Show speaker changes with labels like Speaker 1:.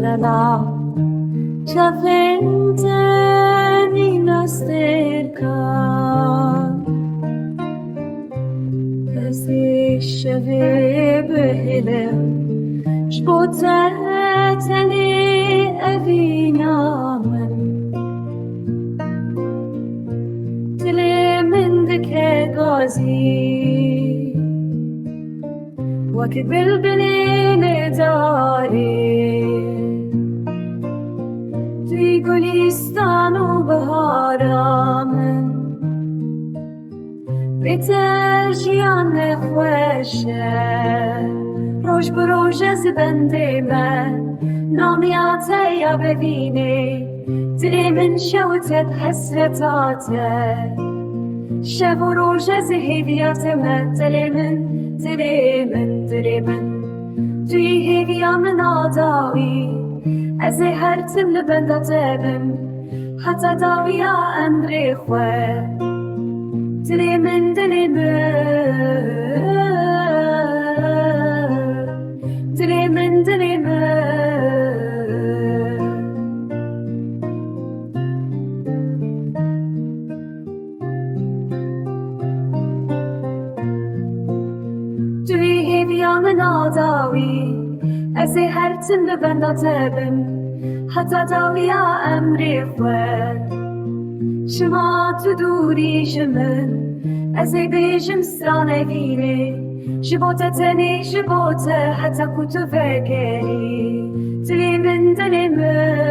Speaker 1: la Chaventani nasterka Ezi şevi behilem Jboteteni evinamen Dilim dike gazi وقت بالبنين داري توی گلیستان و بهارامن بیتر جیان خوشه روش بروش از بنده من نامیاته یا ببینه دلی من شوتت حسرتاته شب و روش از هدیات من دلی من توی هیویا من آداوی از هر تل بنده بم حتی داویا امری خواه دلی من دلی من من آداوی از هر تن بنده بم حتی داویا امری خواه شما تو دوری جمن از بیجم سرانه گیره جبوته تنی جبوته حتی کتو فکری دلی من دلی من